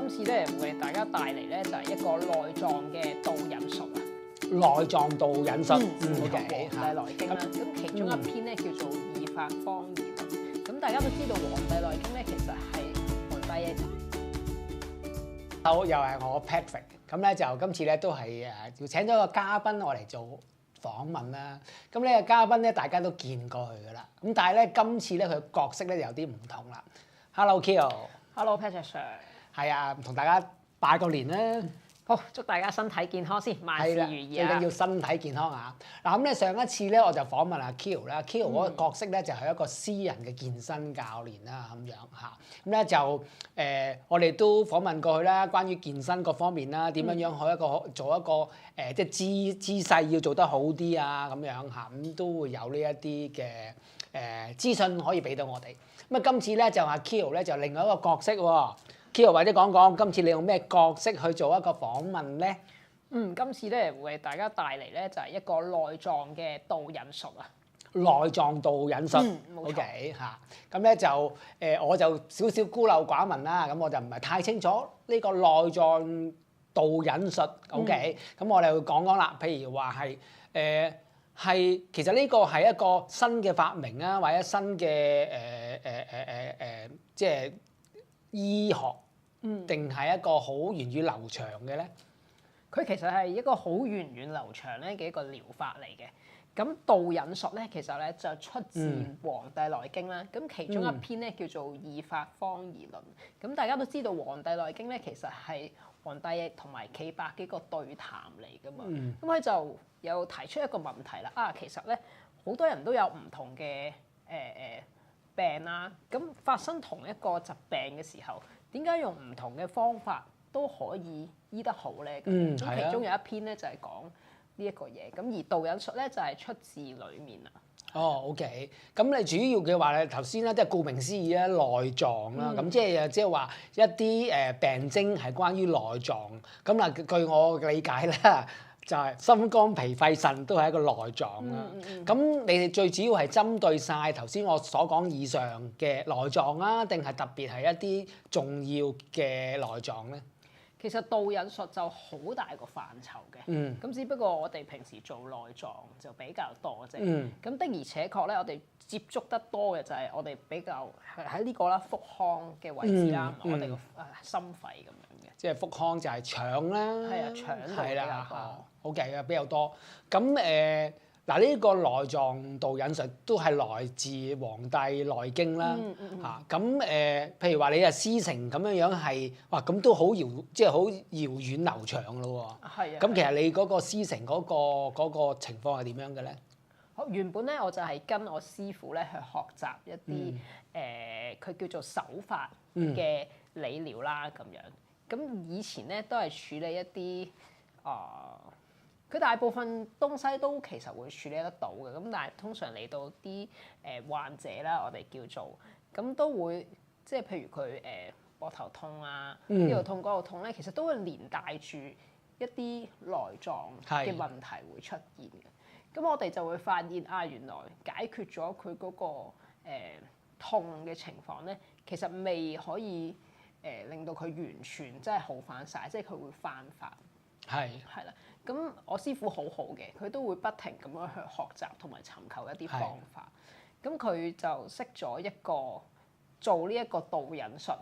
今次咧為大家帶嚟咧就係一個內臟嘅導引術啊。內臟導引術，OK，《黃帝內經》啦。咁其中一篇咧叫做《易法方義論》。咁大家都知道《黃帝內經》咧其實係黃帝嘅。好，又係我 Patrick。咁咧就今次咧都係要請咗個嘉賓我嚟做訪問啦。咁呢個嘉賓咧大家都見過佢噶啦。咁但係咧今次咧佢角色咧有啲唔同啦。Hello，Kyo。Hello Patrick Sir。係啊，同大家拜個年啦。好，祝大家身體健康先，萬事如意啊！最緊要身體健康啊！嗱咁咧上一次咧我就訪問阿 Kyo 啦，Kyo 嗰個角色咧就係一個私人嘅健身教練啦咁樣嚇。咁咧就我哋都訪問過佢啦，關於健身各方面啦，點樣樣做一個即係姿勢要做得好啲啊咁樣嚇，咁都會有呢一啲嘅資訊可以俾到我哋。咁啊今次咧就阿 Kyo 咧就另外一個角色喎。Kyo 或者講講今次你用咩角色去做一個訪問咧？今次咧為大家帶嚟咧就係一個內臟嘅導引術啊。內臟導引術，OK 嚇。咁咧就我就少少孤陋寡聞啦，咁我就唔係太清楚呢個內臟導引術，OK。咁我哋會講講啦，譬如話係其實呢個係一個新嘅發明啊，或者新嘅即係醫學。定係一個好源遠流長嘅咧？佢其實係一個好源遠流長咧嘅一個療法嚟嘅。咁導引術咧，其實咧就出自《黃帝內經》啦。咁其中一篇咧叫做《易法方義論》。咁大家都知道《黃帝內經》咧其實係黃帝同埋岐伯嘅一個對談嚟噶嘛。咁佢就有提出一個問題啦。其實咧好多人都有唔同嘅病啦。咁發生同一個疾病嘅時候，點解用唔同嘅方法都可以醫得好咧？咁其中有一篇咧就係講呢一個嘢，咁而導引術咧就係出自裡面啦。OK，咁你主要嘅話咧，頭先咧即係顧名思義啦，內臟啦，咁即係話一啲病徵係關於內臟。咁嗱，據我理解啦，就係心肝脾肺腎都係一個內臟啦。咁你哋最主要係針對晒頭先我所講以上嘅內臟啊，定係特別係一啲重要嘅內臟咧？其實導引術就好大個範疇嘅，咁只不過我哋平時做內臟就比較多啫。咁的而且確咧，我哋接觸得多嘅就係我哋比較喺呢個啦腹腔嘅位置啦，我哋個心肺咁樣嘅。即係腹腔就係腸啦，係啊，腸度比較多。OK 嘅比較多。咁嗱呢個內臟導引術都係來自《黃帝內經》啦，嚇咁譬如話你啊師承咁樣樣係，哇咁都好即係好遙遠流長咯喎。係啊。咁其實你嗰個師承嗰個情況係點樣嘅咧？原本咧我就係跟我師傅咧去學習一啲佢叫做手法嘅理療啦咁樣。咁以前咧都係處理一啲佢大部分東西都其實會處理得到嘅，咁但係通常嚟到啲患者啦，我哋叫做咁都會即係譬如佢膊頭痛啊，呢度痛嗰度痛咧，其實都會連帶住一啲內臟嘅問題會出現嘅。咁我哋就會發現原來解決咗佢嗰個痛嘅情況咧，其實未可以令到佢完全即係好返晒，即係佢會翻發。係啦。咁我師傅好好嘅，佢都會不停咁樣去學習同埋尋求一啲方法。咁佢就識咗一個做呢一個導引術，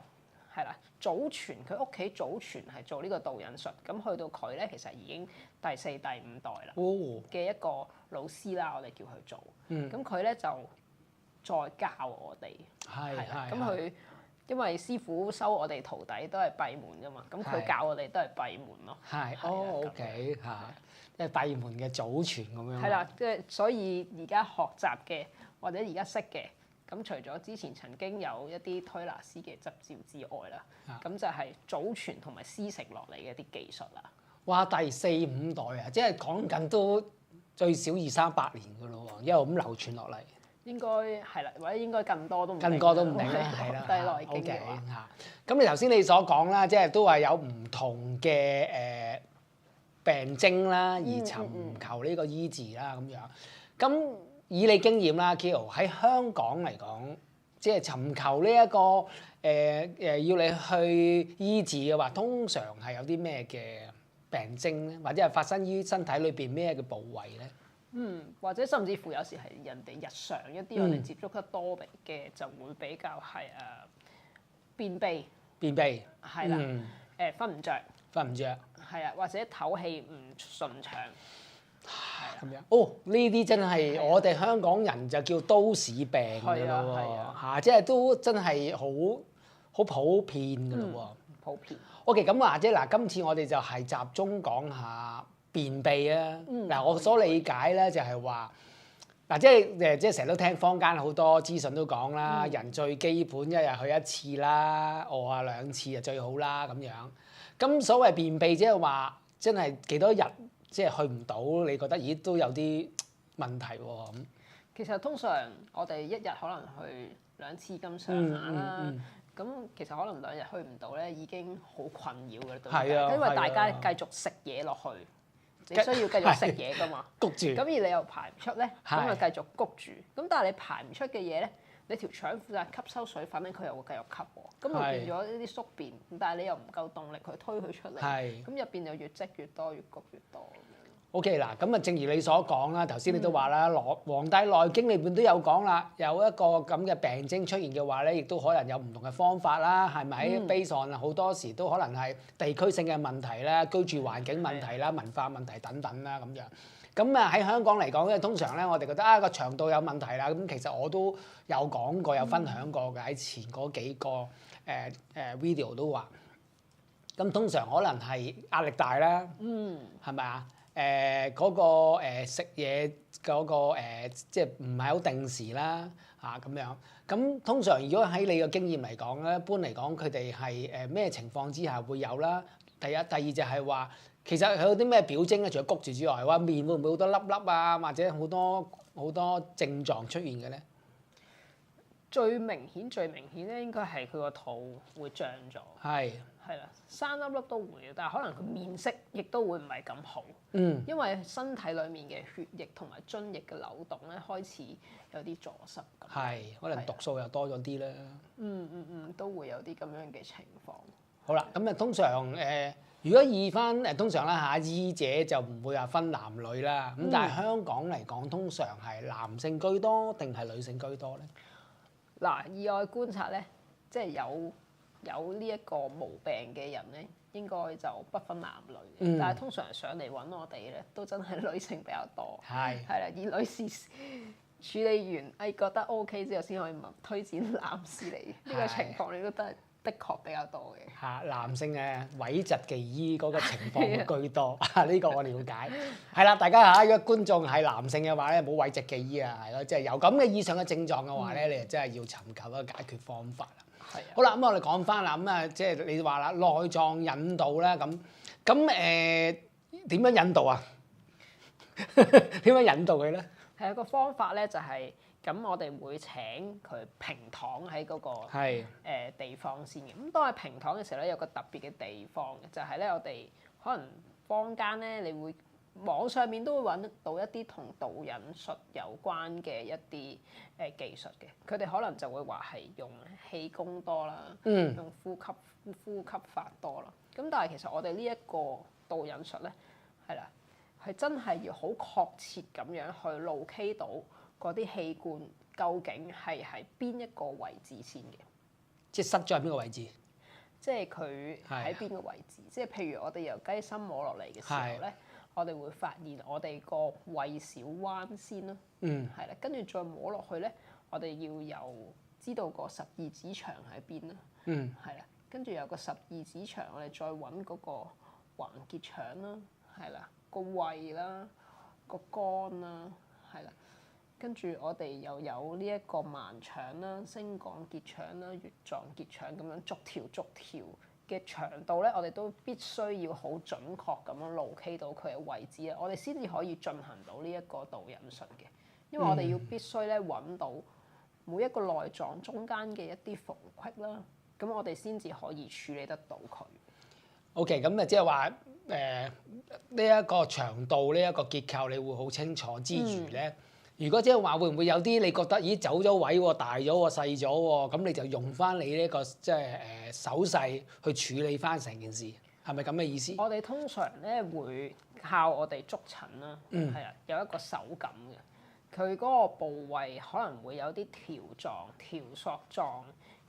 係啦，祖傳佢屋企祖傳係做呢個導引術。咁去到佢咧，其實已經第4、第5代啦嘅一個老師啦，我哋叫佢做。咁佢咧就再教我哋。係。咁佢因為師傅收我哋徒弟都係閉門噶嘛，咁佢教我哋都係閉門咯。OK 嚇，即係閉門嘅祖傳咁樣。係啦，即係所以而家學習嘅或者而家識嘅，咁除咗之前曾經有一啲推拿師嘅執照之外啦，咁就係祖傳同埋師承落嚟嘅一啲技術啦。哇！第4、5代啊，即係講緊都最少2、300年噶咯喎，一路咁流傳落嚟。應該係啦，或者應該更多都唔定。更多都唔定啦，係啦。《黃帝內經》嘅話嚇，咁你頭先你所講啦，即係都係有唔同嘅病徵啦，而尋求呢個醫治啦咁樣。咁以你經驗啦，Kyo 喺香港嚟講，即係尋求呢一個要你去醫治嘅話，通常係有啲咩嘅病徵咧，或者係發生於身體裏邊咩嘅部位咧？或者甚至乎有時係人哋日常一啲我哋接觸得多嘅，就會比較係便秘，便秘係啦，瞓唔着，瞓唔着，係啊，或者唞氣唔順暢，咁樣。哦，呢啲真係我哋香港人就叫都市病㗎咯喎，嚇，即係都真係好普遍㗎咯喎。普遍。OK，咁或者嗱，今次我哋就係集中講下便秘啊。嗱，我所理解咧就係話，嗱，即係成日都聽坊間好多資訊都講啦，人最基本一日去一次啦，餓下2次就最好啦咁樣。咁所謂便秘即係話，真係幾多日即係去唔到？你覺得咦都有啲問題喎咁。其實通常我哋一日可能去2次咁上下啦。咁其實可能2日去唔到咧，已經好困擾嘅對大家，因為大家繼續食嘢落去，你需要繼續食嘢噶嘛，谷住。咁而你又排唔出咧，咁就繼續谷住。咁但係你排唔出嘅嘢咧，你條腸負責吸收水分咧，佢又會繼續吸喎，咁就變咗呢啲宿便。但係你又唔夠動力去推佢出嚟，咁入邊就越積越多，越谷越多。O.K. 嗱，咁啊，正如你所講啦，頭先你都話啦，《黃帝內經》裏邊都有講啦，有一個咁嘅病徵出現嘅話咧，亦都可能有唔同嘅方法啦，係咪？Based on好多時都可能係地區性嘅問題啦、居住環境問題啦、文化問題等等啦咁樣。咁啊喺香港嚟講咧，通常咧我哋覺得個腸道有問題啦，咁其實我都有講過、有分享過嘅喺前嗰幾個video 都話，咁通常可能係壓力大啦，係咪啊？嗰個食嘢嗰個即係唔係好定時啦嚇咁樣。咁通常如果喺你嘅經驗嚟講咧，一般嚟講佢哋係咩情況之下會有啦？第一、第二就係話其實佢有啲咩表徵咧？除咗谷住之外，話面會唔會好多粒粒啊，或者好多症狀出現嘅咧？最明顯咧，應該係佢個肚會脹咗。係啦，生粒粒都會嘅，但係可能佢面色亦都會唔係咁好。因為身體裡面嘅血液同埋津液嘅流動咧，開始有啲阻塞。可能毒素又多咗啲啦。都會有啲咁樣嘅情況。好啦，咁啊通常如果以翻通常啦嚇，醫者就唔會話分男女啦。咁但係香港嚟講，通常係男性居多定係女性居多咧？嗱，意外觀察咧，即係有呢一個毛病嘅人咧，應該就不分男女。但係通常上嚟揾我哋咧，都真係女性比較多。係啦，而女士處理完覺得 OK 之後，先可以推薦男士嚟。呢個情況你都得。的確比較多嘅嚇，男性嘅諱疾忌醫嗰個情況會居多，呢個我了解。係啦，大家嚇，如果觀眾係男性嘅話咧，唔好諱疾忌醫啊，係咯，即係有咁嘅以上嘅症狀嘅話咧，你就真係要尋求一個解決方法啦。係啊。好啦，咁我哋講翻啦，咁啊，即係你話啦，內臟引導啦，咁點樣引導啊？點樣引導佢咧？係有個方法咧，就係。咁我哋會請佢平躺喺嗰個地方先嘅。咁當係平躺嘅時候咧，有個特別嘅地方嘅，就係咧我哋可能坊間咧，你會網上面都會揾到一啲同導引術有關嘅一啲技術嘅。佢哋可能就會話係用氣功多啦，用呼吸法多啦。咁但係其實我哋呢一個導引術咧，係啦，係真係要好確切咁樣去locate到嗰啲氣罐究竟係喺邊一個位置先嘅？即係塞咗喺邊個位置？即係佢喺邊個位置？即係譬如我哋由雞心摸落嚟嘅時候咧，我哋會發現我哋個胃小彎先啦。係啦，跟住再摸落去咧，我哋要知道個十二指腸喺邊啦。係啦，跟住有個十二指腸，我哋再揾嗰個橫結腸啦，係啦，個胃啦，個肝啦，係啦。跟住我哋又有呢一個盲腸啦、升降結腸啦、乙狀結腸咁樣逐條嘅腸道咧，我哋都必須要好準確咁樣locate到佢嘅位置啊，我哋先至可以進行到呢一個導引術嘅。因為我哋要必須咧揾到每一個內臟中間嘅一啲縫隙啦，咁我哋先至可以處理得到佢。OK， 咁啊即係話呢一個腸道呢一個結構，你會好清楚之餘咧。如果即係話會唔會有啲你覺得咦走咗位喎、大咗喎、細咗喎，咁你就用翻你呢個即係手勢去處理翻成件事，係咪咁嘅意思？我哋通常咧會靠我哋觸診啦，係啊，有一個手感嘅，佢嗰個部位可能會有啲條狀、條索狀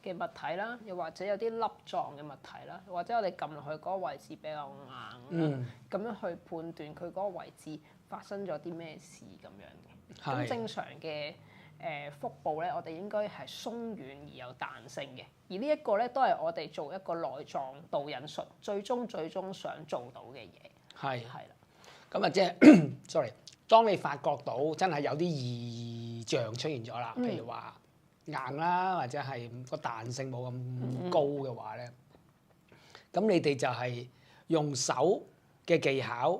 嘅物體啦，又或者有啲粒狀嘅物體啦，或者我哋撳落去嗰個位置比較硬啦，咁樣去判斷佢嗰個位置發生咗啲咩事咁樣嘅。咁正常嘅腹部咧，我哋應該係鬆軟而有彈性嘅，而呢一個咧都係我哋做一個內臟導引術最終想做到嘅嘢。係啦。咁啊，即係 sorry， 當你發覺到真係有啲異象出現咗啦，譬如話硬啦，或者係個彈性冇咁高嘅話咧，咁你哋就係用手嘅技巧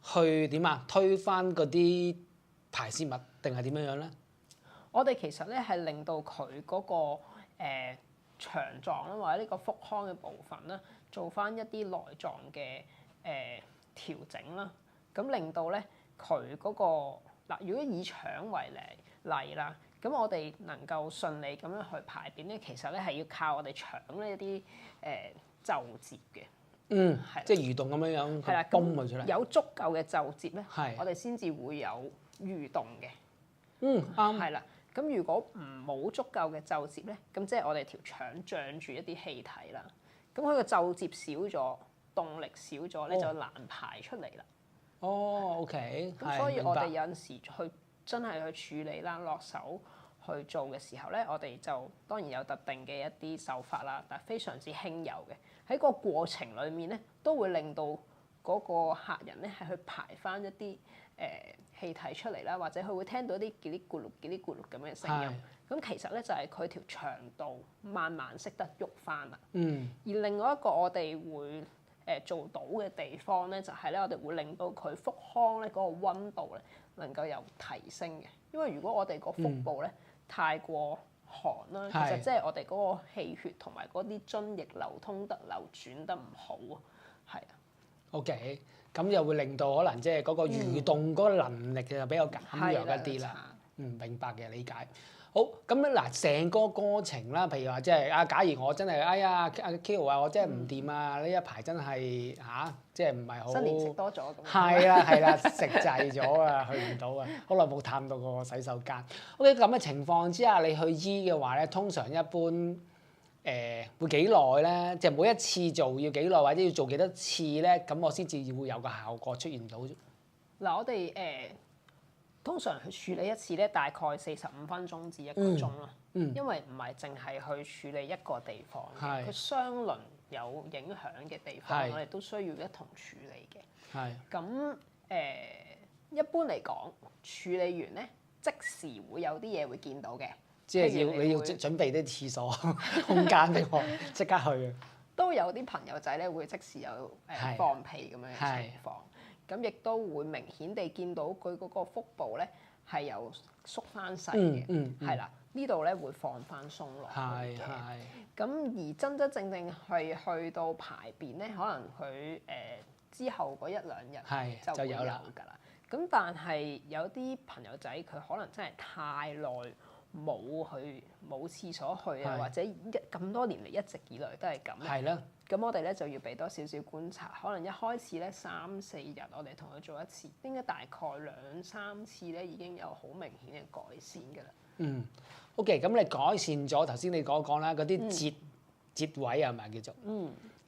去點啊？推翻嗰啲排泄物定係點樣樣咧？我哋其實咧係令到佢嗰個腸臟啦，或者呢個腹腔嘅部分啦，做翻一啲內臟嘅調整啦，咁令到咧佢嗰個嗱，如果以腸為例啦，咁我哋能夠順利咁樣去排便咧，其實咧係要靠我哋腸呢一啲皺摺嘅。即係蠕動咁樣樣，係啦，泵佢出嚟。有足夠嘅皺摺咧，係我哋先至會有蠕動嘅。啱。係啦，咁如果冇足夠嘅皺摺咧，咁即係我哋條腸脹住一啲氣體啦。咁佢個皺摺少咗，動力少咗咧，就難排出嚟啦。OK。咁所以我哋有陣時去真係去處理啦，落手去做嘅時候咧，我哋就當然有特定嘅一啲手法啦，但係非常之輕柔嘅。喺個過程裡面咧，都會令到嗰個客人咧係去排翻一啲氣體出嚟啦，或者佢會聽到啲嘰哩咕嚕、嘰哩咕嚕咁嘅聲音。咁其實咧就係佢條腸道慢慢識得喐翻啦。而另外一個我哋會做到嘅地方咧，就係咧我哋會令到佢腹腔咧嗰個溫度咧能夠有提升嘅。因為如果我哋個腹部咧太過寒啦，其實即係我哋嗰個氣血同埋嗰啲津液流通得流轉得唔好啊，係啊。OK，咁又會令到可能即係嗰個蠕動嗰個能力就比較減弱一啲啦。明白嘅，理解。好，咁咧嗱，成個過程啦，譬如話即係啊，假如我真係哎呀阿 Kilo 啊，我真係唔掂啊，呢一排真係即係唔係好新年食多咗咁。係啦，食滯咗啊，去唔到啊，好耐冇探到個洗手間。OK，咁嘅情況之下，你去醫嘅話咧，通常一般會幾耐咧？即係每一次做要幾耐，或者要做幾多次咧？咁我先至會有個效果出現到。嗱，我哋通常去處理一次咧，大概45分鐘至1個鐘啦。因為唔係淨係去處理一個地方，佢相鄰有影響嘅地方，我哋都需要一同處理嘅。咁一般嚟講，處理完咧，即時會有啲嘢會見到嘅。即係你要準備啲廁所空間俾我即刻去。都有啲朋友仔咧會即時有放屁咁樣嘅情況。咁亦都會明顯地見到佢嗰個腹部咧係有縮翻細嘅，係啦，呢度咧會放翻鬆落去嘅。咁而真正係去到排便咧，可能佢之後嗰1-2日就會有㗎啦。咁但係有啲朋友仔佢可能真係太耐冇廁所去啊，或者咁多年嚟一直以來都係咁。係啦。咁我哋咧就要俾多少少觀察，可能一開始咧3-4日，我哋同佢做一次，應該大概2-3次咧已經有好明顯嘅改善㗎啦。OK， 咁你改善咗頭先你講啦，嗰啲節位係咪叫做？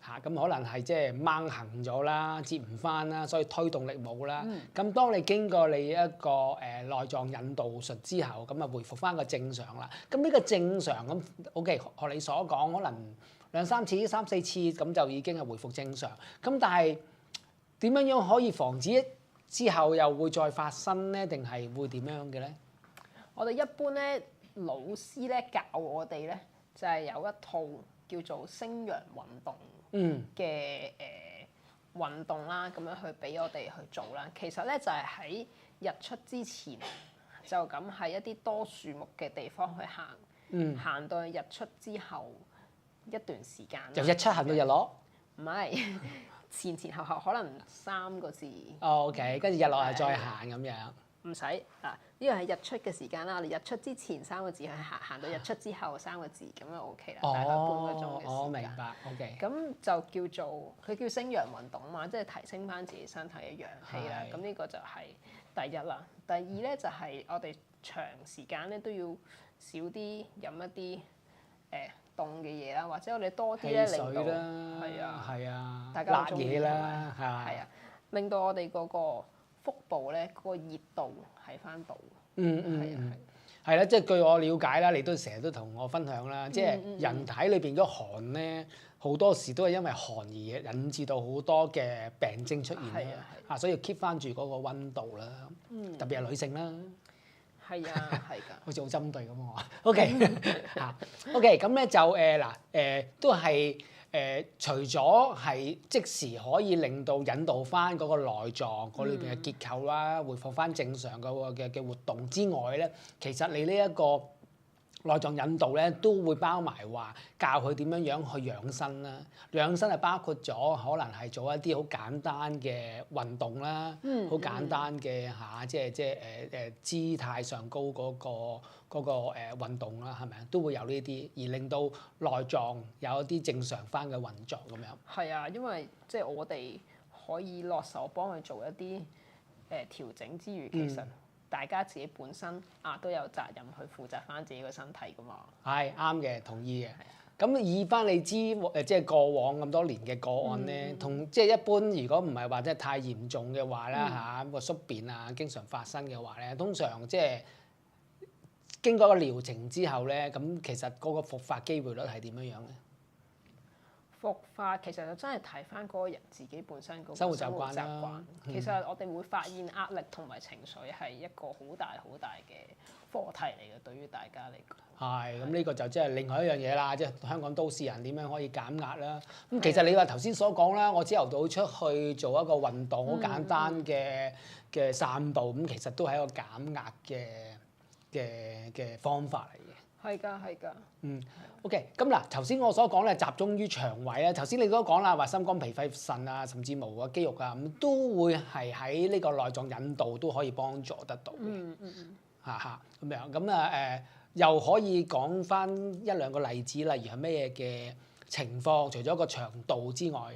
咁可能係即係掹行咗啦，接唔翻啦，所以推動力冇啦。咁當你經過你一個內臟引導術之後，咁啊回復翻個正常啦。咁呢個正常咁 OK， 學你所講，可能2-3次、3-4次咁就已經係回復正常。咁但係點樣可以防止之後又會再發生咧？定係會點樣嘅咧？我哋一般咧老師咧教我哋咧就係有一套叫做升陽運動嘅運動啦，咁樣去俾我哋去做啦。其實咧就係喺日出之前就咁喺一啲多樹木嘅地方去行，行到日出之後一段時間。由日出行到日落？唔係前後可能3個字。OK， 跟住日落係再行咁樣。唔使啊，呢個係日出嘅時間啦。我哋日出之前3個字去行到日出之後3個字咁就 OK 啦，大概半個鐘嘅時間。我明白，OK。咁就叫做佢叫升陽運動嘛，即係提升翻自己身體嘅陽氣啦。咁呢個就係第一啦。第二咧就係我哋長時間咧都要少啲飲一啲凍嘅嘢啦，或者我哋多啲咧令到係啊，大家辣嘢啦，係啊，令到我哋嗰個腹部咧嗰個熱度喺翻度。係啦，即係據我了解啦，你都成日都同我分享啦，即係人體裏邊嗰寒咧，好多時都係因為寒而引致到好多嘅病徵出現啦，所以要 keep 翻住嗰個溫度啦，特別係女性啦。係啊，係㗎。好似好針對咁喎。OK 嚇，OK 咁咧就都係除咗係即時可以令到引導翻嗰個內臟嗰裏邊嘅結構啦，恢復翻正常嘅活動之外咧，其實你呢一個內臟引導咧都會包埋話教佢點樣去養生啦。養生係包括咗可能係做一啲好簡單嘅運動啦，好簡單嘅即係姿態上高嗰個運動啦，係咪啊？都會有呢啲，而令到內臟有一啲正常翻嘅運作咁樣。係啊，因為即係我哋可以落手幫佢做一啲調整之餘，其實大家自己本身都有責任去負責翻自己個身體噶嘛。係啱嘅，同意嘅。咁以翻你知即係過往咁多年嘅個案咧，同即係一般如果唔係話即係太嚴重嘅話啦個宿便經常發生嘅話咧，通常即係經過個療程之後咧，咁其實嗰個復發機會率係點樣樣咧？復發其實就真係睇翻嗰個人自己本身嗰個生活習慣啦。其實我哋會發現壓力同埋情緒係一個好大嘅課題嚟嘅，對於大家嚟講。係，咁呢個就即係另外一樣嘢啦，即係香港都市人點樣可以減壓啦。咁其實你話頭先所講啦，我朝頭早出去做一個運動，好簡單嘅散步，咁其實都係一個減壓嘅方法嚟嘅。係㗎。OK， 咁嗱，頭先我所講咧集中於腸胃啦。頭先你都講啦，話心肝脾肺腎啊，甚至乎個肌肉啊，咁都會係喺呢個內臟引導都可以幫助得到嘅。咁樣咁又可以講翻一兩個例子，例如係咩嘅情況？除咗個腸道之外，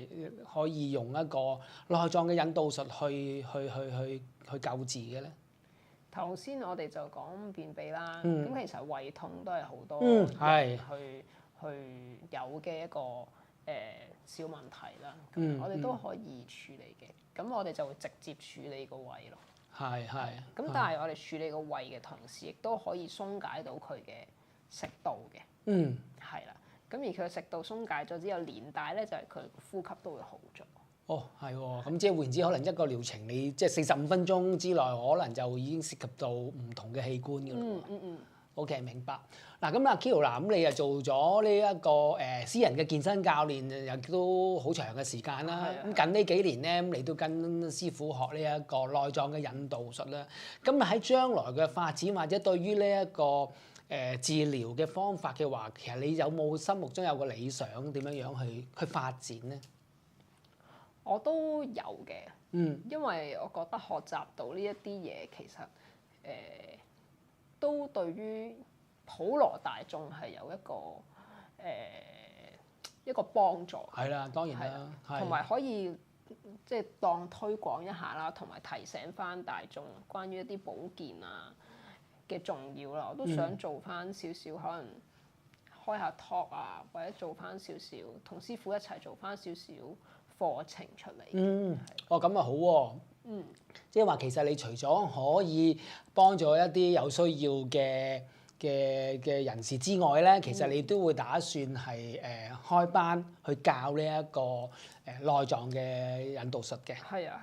可以用一個內臟嘅引導術去救治嘅咧。頭先我哋就講便秘啦，咁其實胃痛都係好多去有嘅一個小問題啦。我哋都可以處理嘅，咁我哋就會直接處理個胃咯。咁但係我哋處理個胃嘅同時，亦都可以鬆解到佢嘅食道嘅。係啦，咁而佢嘅食道鬆解咗之後，連帶咧就係佢呼吸都會好咗。係喎，咁即係換言之，可能一個療程你即係45分鐘之內，可能就已經涉及到唔同嘅器官㗎啦。OK， 明白。嗱咁Kilo 嗱，咁你又做咗呢一個私人嘅健身教練，又都好長嘅時間啦。咁近呢幾年咧，咁你都跟師傅學呢一個內臟嘅引導術啦。咁喺將來嘅發展或者對於呢一個治療嘅方法嘅話，其實你有冇心目中有個理想點樣去發展咧？我都有嘅，因為我覺得學習到呢一啲嘢，其實都對於普羅大眾係有一個幫助。係啦，當然啦，同埋可以即係當推廣一下啦，同埋提醒翻大眾關於一啲保健嘅重要啦。我都想做翻少少，可能開下 talk 或者做翻少少，同師傅一齊做翻少少課程出嚟。咁啊好喎。即係話其實你除咗可以幫助一啲有需要嘅人士之外咧，其實你都會打算係開班去教呢一個內臟嘅引導術嘅。係啊。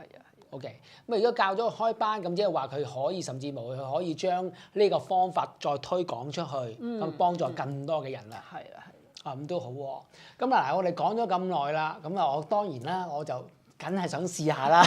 OK，咁如果教咗開班，咁即係話佢可以甚至乎佢可以將呢個方法再推廣出去，咁幫助更多嘅人啦。係啦。咁都好喎。咁嗱，我哋講咗咁耐啦，咁我當然啦，我就梗係想試下啦，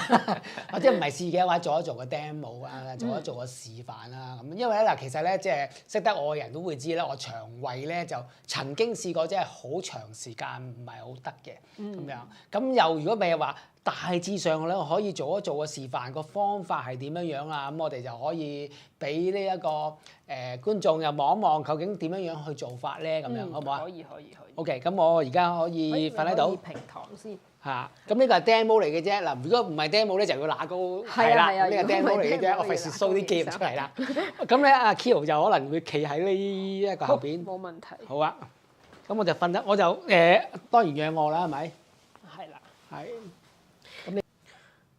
或者唔係試嘅話，做一做個 demo 做一做個示範啦。咁因為咧嗱，其實咧即係識得我嘅人都會知咧，我腸胃咧就曾經試過即係好長時間唔係好得嘅咁樣。咁又如果咪話大致上咧可以做一做個示範，個方法係點樣樣啊？咁我哋就可以俾呢一個觀眾又望一望，究竟點樣樣去做法咧？咁樣好唔好啊？可以。OK，咁我而家可以瞓喺度。平躺先。嚇，咁呢個係 demo 嚟嘅啫。嗱，如果唔係 demo 咧，就要揦高係啦。呢個 demo 嚟嘅啫，我費事 show 啲肌肉出嚟啦。咁咧，阿 Kyo 就可能會企喺呢一個後邊。冇問題。好啊，咁我就瞓得，我就當然仰臥啦，係咪？係啦。係。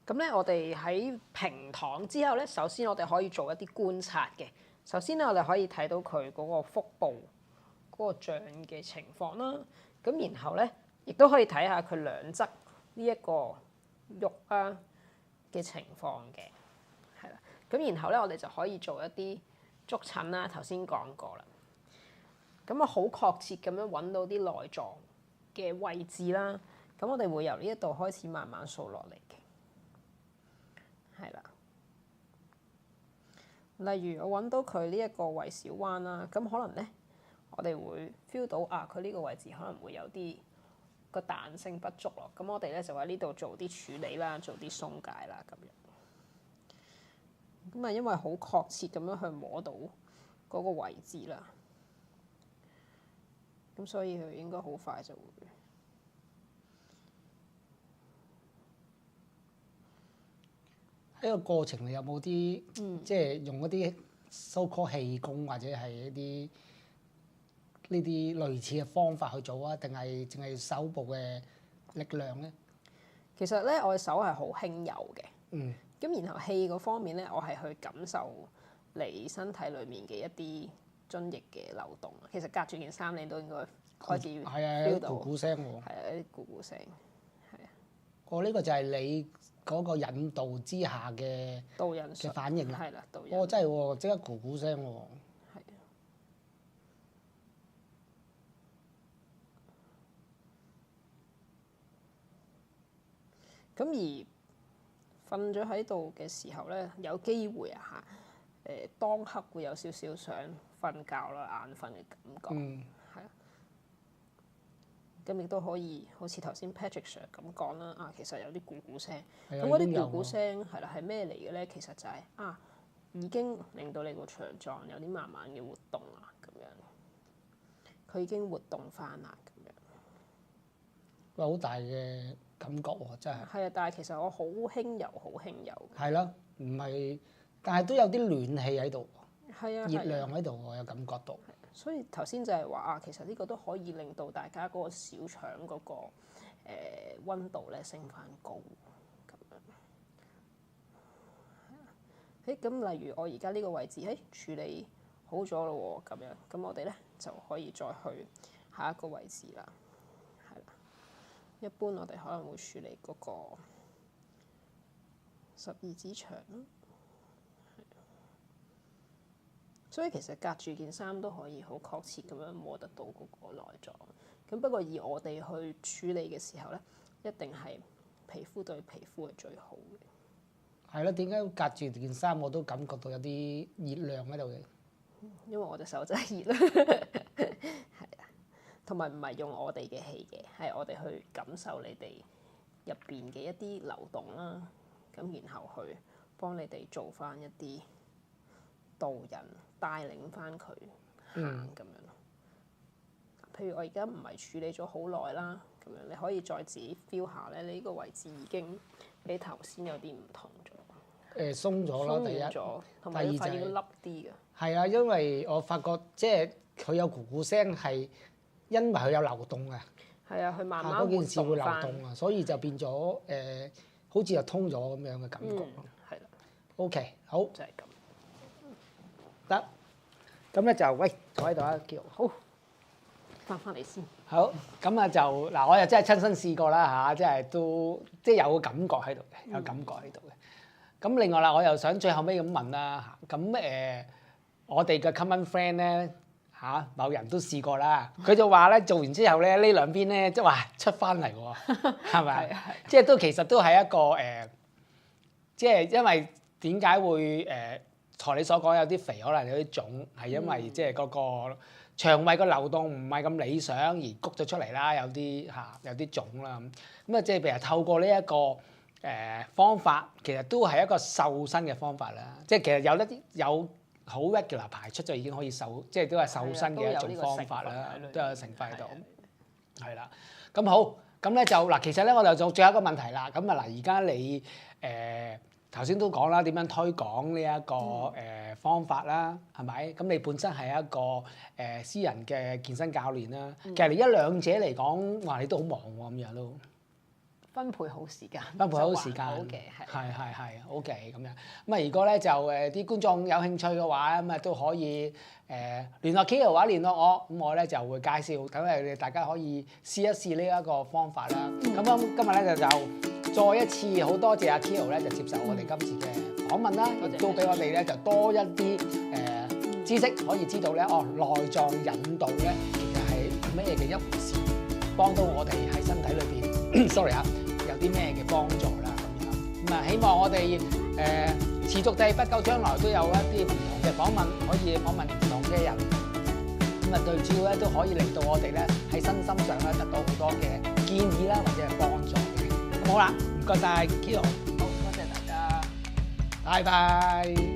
咁咧，我哋喺平躺之後咧，首先我哋可以做一啲觀察嘅。首先咧，我哋可以睇到佢嗰個腹部嗰個脹嘅情況啦。咁然後咧，亦都可以睇下佢兩側呢一個肉啊嘅情況嘅，係啦。咁然後咧，我哋就可以做一啲觸診啦。頭先講過啦。咁啊，好確切咁樣揾到啲內臟嘅位置啦。咁我哋會由呢一度開始慢慢掃落嚟嘅，係啦。例如我揾到佢呢一個胃小彎啦，咁可能咧，我哋會 feel 到啊，佢呢個位置可能會有啲個彈性不足咯。咁我哋咧就喺呢度做啲處理啦，做啲鬆解啦，咁樣。咁啊，因為好確切咁樣去摸到嗰個位置啦，咁所以佢應該好快就會。呢個過程你有冇啲即係用一啲 so called 氣功或者係一啲呢啲類似嘅方法去做啊？定係淨係手部嘅力量咧？其實咧，我嘅手係好輕柔嘅。嗯。咁然後氣嗰方面咧，我係去感受你身體裡面嘅一啲津液嘅流動。其實隔住件衫，你都應該開始 feel 到。咕咕聲喎。係啊，啲咕咕聲。係啊。哦，呢個就係你嗰個引導之下嘅導引嘅反應啦。係啦，導引。哦，真係喎，即刻咕咕聲喎。係啊。咁而瞓咗喺度嘅時候咧，有機會啊嚇，當刻會有少少想瞓覺啦、眼瞓嘅感覺，係啊。咁亦都可以好似頭先 Patrick Sir 咁講啦，啊，其實有啲咕咕聲。咁嗰啲咕咕聲係啦，係咩嚟嘅咧？其實就係已經令到你個腸臟有啲慢慢嘅活動啦，咁樣。佢已經活動翻啦，咁樣。哇！好大嘅感覺喎，真係。係啊，但係其實我好輕柔，好輕柔。係咯，唔係，但係都有啲暖氣喺度，係啊，熱量喺度，我有感覺到。所以頭先就係話其實呢個都可以令到大家嗰個小腸嗰個溫度咧升翻高咁樣。咁例如我而家呢個位置，處理好咗咯喎，咁樣，咁我哋咧就可以再去下一個位置啦，係啦。一般我哋可能會處理嗰個十二指腸啦。所以其實隔住件衫都可以好確切咁樣摸得到嗰個內臟。咁不過以我哋去處理嘅時候咧，一定係皮膚對皮膚係最好嘅。係咯，點解隔住件衫我都感覺到有啲熱量喺度嘅？因為我隻手真係熱啦，係啊，同埋唔係用我哋嘅氣嘅，係我哋去感受你哋入邊嘅一啲流動啦，咁然後去幫你哋做翻一啲導引，帶領翻佢行咁樣咯。譬如我而家唔係處理咗好耐啦，咁樣你可以再自己 feel 下咧，你呢個位置已經比頭先有啲唔同咗。鬆咗啦，第一。同埋發現凹啲嘅。係啊，因為我發覺即係佢有咕咕聲係因為佢有流動啊。係啊，佢慢慢嗰件事會流動啊，所以就變咗好似又通咗咁樣嘅感覺咯。係啦。OK，好。就係咁。得。咁咧就喂坐喺度啊，叫好。翻嚟先。好，咁啊就嗱，我又真係親身試過啦嚇，即係都即係有個感覺喺度嘅，有感覺喺度嘅。咁另外啦，我又想最後尾咁問啦嚇，咁我哋嘅 common friend 咧嚇，某人都試過啦，佢就話咧做完之後咧呢兩邊咧即係話出翻嚟喎，係咪？即係都其實都係一個即係因為點解會學你所講有啲肥，可能有啲腫，係因為即係嗰個腸胃個流動唔係咁理想而谷咗出嚟啦，有啲有啲腫啦咁啊，即係譬如透過呢一個方法，其實都係一個瘦身嘅方法啦。即係其實有好 regular 排出就已經可以瘦，即係都係瘦身嘅一種方法啦，都有成分喺度。係啦，咁好，咁咧就嗱，其實咧我就做最後一個問題啦。咁啊嗱，而家你頭先都講啦，點樣推廣呢一個方法啦，係咪？咁你本身係一個私人嘅健身教練啦，其實你一兩者嚟講，哇，你都好忙喎，咁樣都分配好時間，分配好時間，係 OK 咁樣。咁啊，如果咧就啲觀眾有興趣嘅話，咁啊都可以聯絡 Kyo 嘅話聯絡我，咁我咧就會介紹，等你哋大家可以試一試呢一個方法啦。咁今日咧就再一次好多謝阿 Kyo 咧就接受我哋今次嘅訪問啦，亦都俾我哋咧就多一啲知識可以知道咧，內臟引導咧其實係咩嘅一回事，幫到我哋喺身體裏邊，sorry 啊，有啲咩嘅幫助啦咁樣。咁啊，希望我哋持續地不久將來都有一啲唔同嘅訪問，可以訪問唔同嘅人。咁啊，最主要咧都可以令到我哋咧喺身心上咧得到好多嘅建議啦，或者係幫助嘅。咁好啦，唔該晒 Kyo，好多謝大家，拜拜。